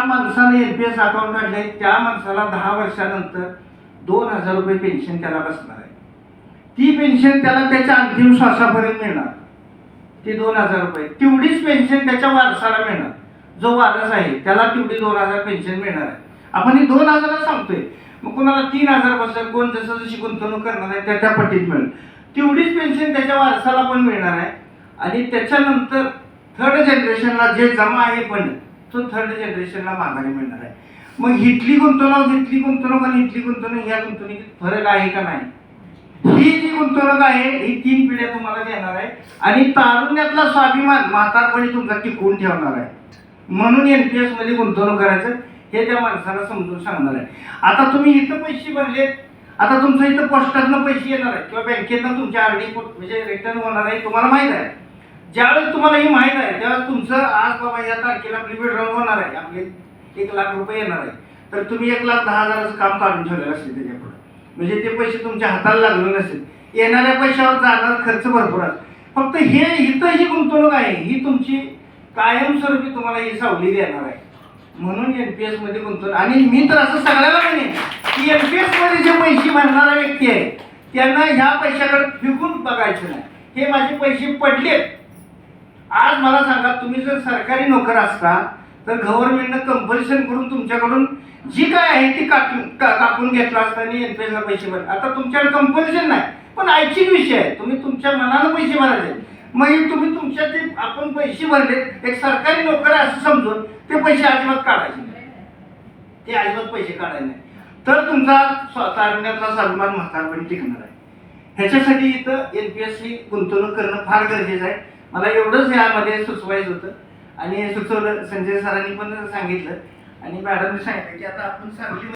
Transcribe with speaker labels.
Speaker 1: माणसाने NPS account काढले त्या माणसाला 10 वर्षानंतर 2000 रुपये पेन्शन त्याला बसणार आहे. ती पेन्शन त्याला त्याच्या अंतिम श्वासापर्यंत मिळणार. ती 2000 रुपये तेवढीच पेन्शन त्याच्या वारसाला मिळणार. जो वारस आहे त्याला तेवढी 2000 पेन्शन मिळणार आहे. आपण ही 2000 सांगतोय, मग कोणाला 3000 बसेल, कोण जसं जशी गुंतवणूक करणार आहे त्या पटीत मिळेल. तेवढीच पेन्शन त्याच्या वारसाला पण मिळणार आहे. आणि त्याच्यानंतर थर्ड जनरेशनला जे जमा आहे पण तो थर्ड जनरेशनला माघारी मिळणार आहे. मग इथली गुंतवणूक आणि इथली गुंतवणूक ह्या गुंतवणुकीत फरक आहे का नाही? ही जी गुंतवणूक आहे ही 3 पिढ्या तुम्हाला देणार आहे आणि तारुण्यातला स्वाभिमान म्हातारपणी तुमचा टिकवून ठेवणार आहे. म्हणून NPS मध्ये गुंतवणूक करायचं हे त्या माणसाला समजून सांगणार आहे. आता तुम्ही इथं पैसे भरलेत, आता तुमचं इथं पोस्टातनं पैसे येणार आहे किंवा बँकेतनं तुमच्या RD म्हणजे रिटर्न होणार आहे, तुम्हाला माहीत आहे. ज्यावेळेस तुम्हाला ही माहीत आहे त्यावेळेस तुमचं आज बाबा या तारखेला आपली विड्रॉल होणार आहे, आपले 1 लाख रुपये येणार आहे, तर तुम्ही 1,10,000चं काम काढून ठेवलेलं असेल त्याच्यापुढे. म्हणजे ते पैसे तुमच्या हाताला लागले नसेल. येणाऱ्या पैशावर जाणार खर्च भरपूर आहे. फक्त हे इथं ही गुंतवणूक आहे ही तुमची कायमस्वरूपी तुम्हाला ही सावली देणार आहे. म्हणून NPS मध्ये गुंतवणूक. आणि मी तर असं सगळ्याला म्हणेन की NPS मध्ये जे पैसे भरणारा व्यक्ती आहे त्यांना ह्या पैशाकडे फिकून बघायचं नाही. हे माझे पैसे पडलेत. आज मला सांगा, तुम्ही जर सरकारी नोकर असता तर गव्हर्नमेंटनं कंपल्शन करून तुमच्याकडून जी काय आहे ती कापून घेतला असता आणि NPS ला पैसे भरले. आता तुमच्याकडे कंपल्शन नाही, पण ऐच्छिक विषय आहे. तुम्ही तुमच्या मनानं पैसे भरायचे. मग तुम्ही तुमच्या ते आपण पैसे भरले एक सरकारी नोकर आहे असं समजून ते पैसे अजिबात काढायचे नाही. ते अजिबात पैसे काढायचे नाही. तर तुमचा तारुण्यातला स्वाभिमान म्हातारपणी टिकणार आहे. ह्याच्यासाठी इथं NPS ही गुंतवणूक करणं फार गरजेचं आहे. मला एवढंच यामध्ये सुचवायचं होतं आणि सुचवलं. संजय सरांनी पण सांगितलं आणि मॅडमने सांगितलं की आता आपण सांगली